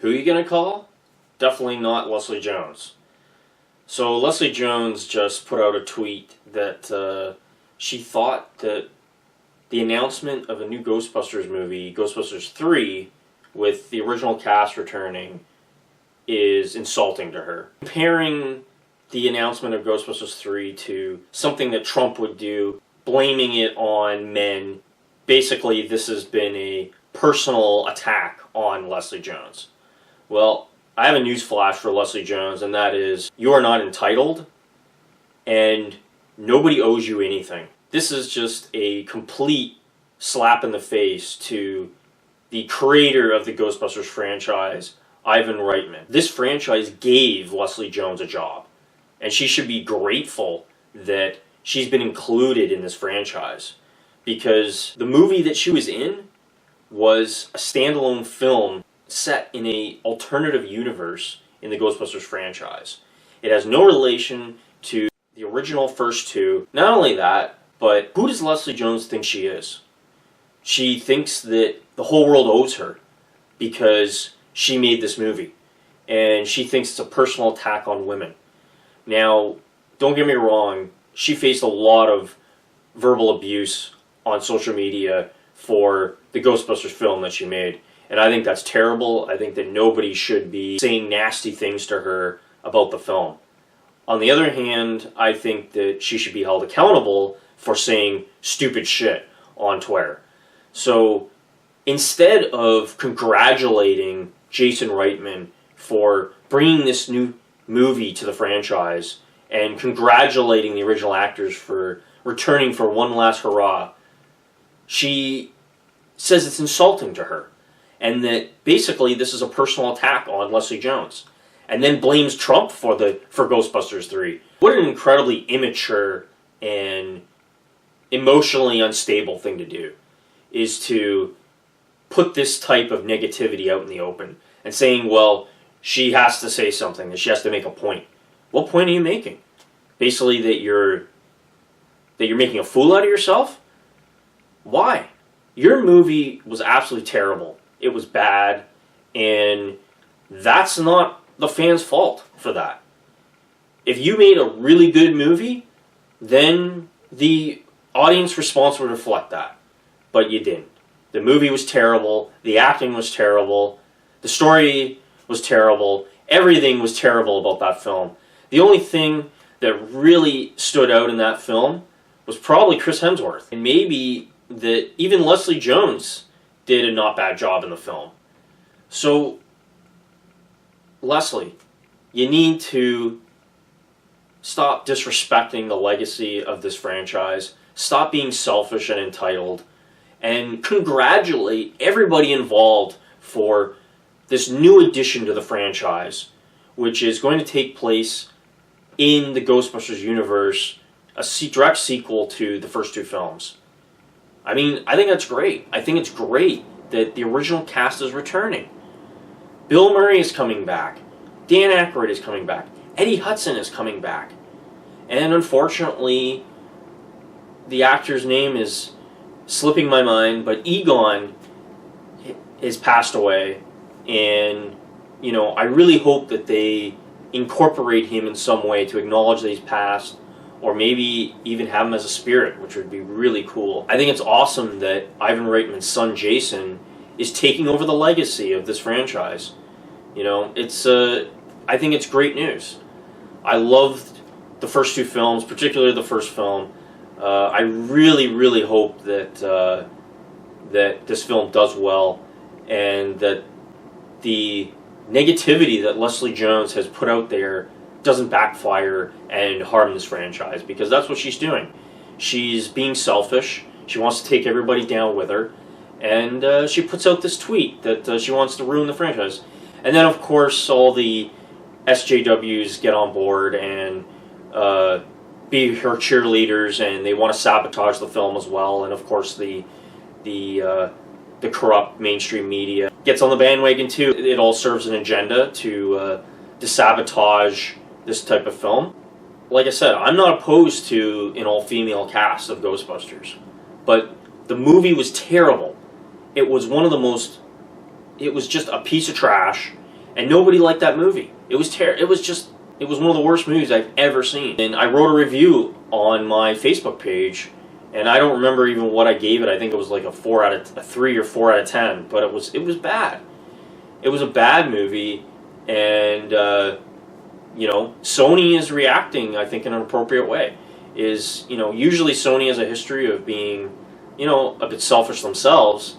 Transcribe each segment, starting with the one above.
Who are you going to call? Definitely not Leslie Jones. So Leslie Jones just put out a tweet that she thought that the announcement of a new Ghostbusters movie, Ghostbusters 3, with the original cast returning, is insulting to her. Comparing the announcement of Ghostbusters 3 to something that Trump would do, blaming it on men. Basically, this has been a personal attack on Leslie Jones. Well, I have a news flash for Leslie Jones, and that is, you are not entitled, and nobody owes you anything. This is just a complete slap in the face to the creator of the Ghostbusters franchise, Ivan Reitman. This franchise gave Leslie Jones a job, and she should be grateful that she's been included in this franchise, because the movie that she was in was a standalone film set in an alternative universe in the Ghostbusters franchise. It has no relation to the original first two. Not only that, but who does Leslie Jones think she is? She thinks that the whole world owes her because she made this movie, and she thinks it's a personal attack on women. Now, don't get me wrong, she faced a lot of verbal abuse on social media for the Ghostbusters film that she made, and I think that's terrible. I think that nobody should be saying nasty things to her about the film. On the other hand, I think that she should be held accountable for saying stupid shit on Twitter. So instead of congratulating Jason Reitman for bringing this new movie to the franchise and congratulating the original actors for returning for one last hurrah, she says it's insulting to her, and that basically this is a personal attack on Leslie Jones, and then blames Trump for Ghostbusters 3. What an incredibly immature and emotionally unstable thing to do, is to put this type of negativity out in the open and saying, well, she has to say something, that she has to make a point. What point are you making? Basically that you're making a fool out of yourself? Why? Your movie was absolutely terrible. It was bad, and that's not the fans' fault for that. If you made a really good movie, then the audience response would reflect that. But you didn't. The movie was terrible, the acting was terrible, the story was terrible, everything was terrible about that film. The only thing that really stood out in that film was probably Chris Hemsworth. And maybe that even Leslie Jones did a not bad job in the film. So, Leslie, you need to stop disrespecting the legacy of this franchise, stop being selfish and entitled, and congratulate everybody involved for this new addition to the franchise, which is going to take place in the Ghostbusters universe, a direct sequel to the first two films. I mean, I think that's great. I think it's great that the original cast is returning. Bill Murray is coming back. Dan Aykroyd is coming back. Eddie Hudson is coming back. And unfortunately, the actor's name is slipping my mind, but Egon has passed away, and I really hope that they incorporate him in some way to acknowledge that he's passed, or maybe even have him as a spirit, which would be really cool. I think it's awesome that Ivan Reitman's son Jason is taking over the legacy of this franchise. I think it's great news. I loved the first two films, particularly the first film. I really, really hope that that this film does well, and that the negativity that Leslie Jones has put out there doesn't backfire and harm this franchise, because that's what she's doing. She's being selfish. She wants to take everybody down with her, and she puts out this tweet that she wants to ruin the franchise. And then, of course, all the SJWs get on board and be her cheerleaders, and they want to sabotage the film as well. And of course, the corrupt mainstream media gets on the bandwagon too. It all serves an agenda to sabotage this type of film. Like I said, I'm not opposed to an all-female cast of Ghostbusters, but the movie was terrible. It was one of the most. It was just a piece of trash. And nobody liked that movie. It was it was one of the worst movies I've ever seen. And I wrote a review on my Facebook page, and I don't remember even what I gave it. I think it was like a 3 or 4 out of 10. But it was bad. It was a bad movie, and you know, Sony is reacting, I think, in an appropriate way. You know, usually Sony has a history of being, you know, a bit selfish themselves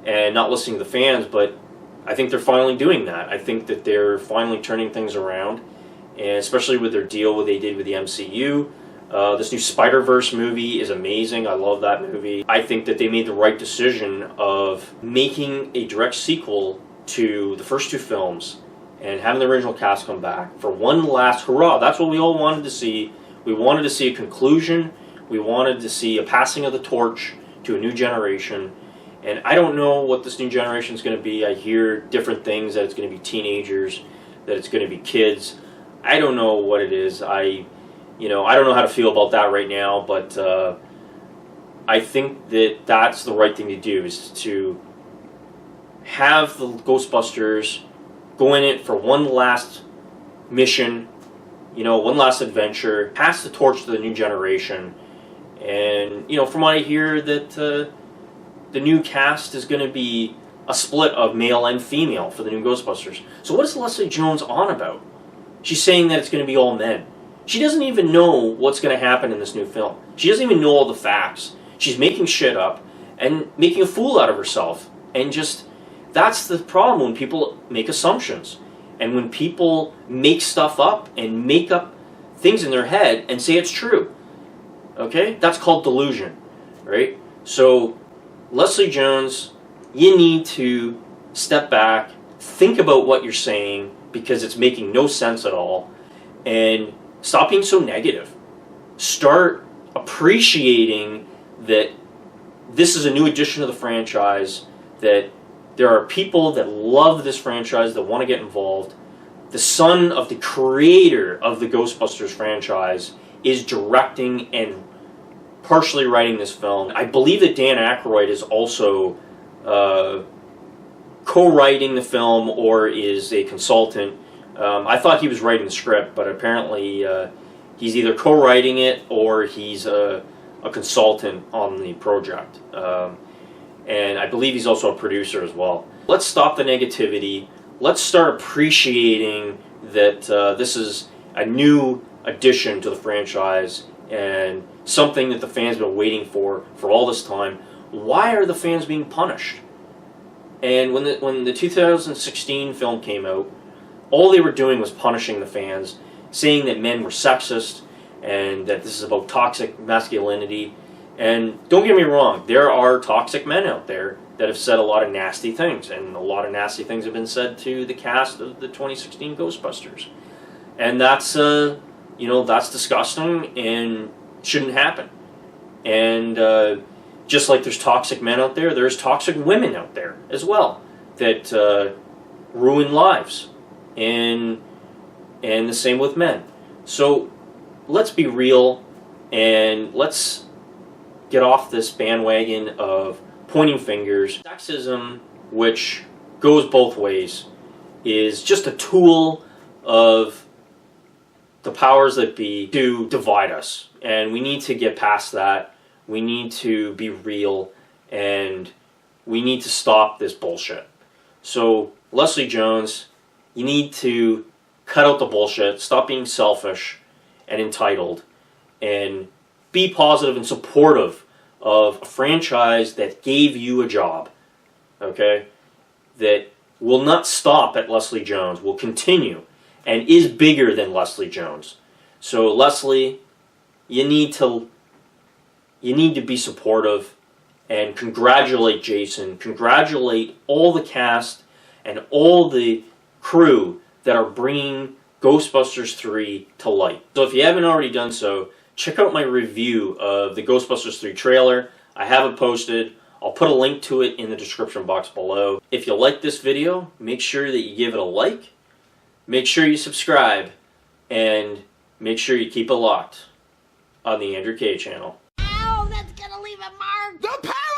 and not listening to the fans, but I think they're finally doing that. I think that they're finally turning things around, and especially with their deal they did with the MCU. This new Spider-Verse movie is amazing. I love that movie. I think that they made the right decision of making a direct sequel to the first 2 films and having the original cast come back for one last hurrah. That's what we all wanted to see. We wanted to see a conclusion. We wanted to see a passing of the torch to a new generation. And I don't know what this new generation is going to be. I hear different things, that it's going to be teenagers, that it's going to be kids. I don't know what it is. I don't know how to feel about that right now, but I think that that's the right thing to do, is to have the Ghostbusters go in it for one last mission, you know, one last adventure, pass the torch to the new generation. And, you know, from what I hear, that the new cast is going to be a split of male and female for the new Ghostbusters. So what is Leslie Jones on about? She's saying that it's going to be all men. She doesn't even know what's going to happen in this new film. She doesn't even know all the facts. She's making shit up and making a fool out of herself. And just, that's the problem when people make assumptions. And when people make stuff up and make up things in their head and say it's true. Okay? That's called delusion. Right? So, Leslie Jones, you need to step back, think about what you're saying, because it's making no sense at all, and stop being so negative. Start appreciating that this is a new addition to the franchise, that there are people that love this franchise, that want to get involved. The son of the creator of the Ghostbusters franchise is directing and partially writing this film. I believe that Dan Aykroyd is also co-writing the film, or is a consultant. I thought he was writing the script, but apparently he's either co-writing it or he's a consultant on the project. And I believe he's also a producer as well. Let's stop the negativity. Let's start appreciating that this is a new addition to the franchise and something that the fans have been waiting for all this time. Why are the fans being punished? And when the 2016 film came out, all they were doing was punishing the fans, saying that men were sexist and that this is about toxic masculinity. And don't get me wrong, there are toxic men out there that have said a lot of nasty things, and a lot of nasty things have been said to the cast of the 2016 Ghostbusters. And that's that's disgusting and shouldn't happen. And just like there's toxic men out there, there's toxic women out there as well that ruin lives. And the same with men. So let's be real, and let's get off this bandwagon of pointing fingers. Sexism, which goes both ways, is just a tool of the powers that be to divide us. And we need to get past that. We need to be real, and we need to stop this bullshit. So, Leslie Jones, you need to cut out the bullshit, stop being selfish and entitled, and be positive and supportive of a franchise that gave you a job, okay? That will not stop at Leslie Jones, will continue, and is bigger than Leslie Jones. So, Leslie, you need to be supportive, and congratulate Jason, congratulate all the cast and all the crew that are bringing Ghostbusters 3 to light. So if you haven't already done so, check out my review of the Ghostbusters 3 trailer. I have it posted. I'll put a link to it in the description box below. If you like this video, make sure that you give it a like, make sure you subscribe, and make sure you keep it locked on the Andrew K channel. Ow, that's gonna leave a mark! The power!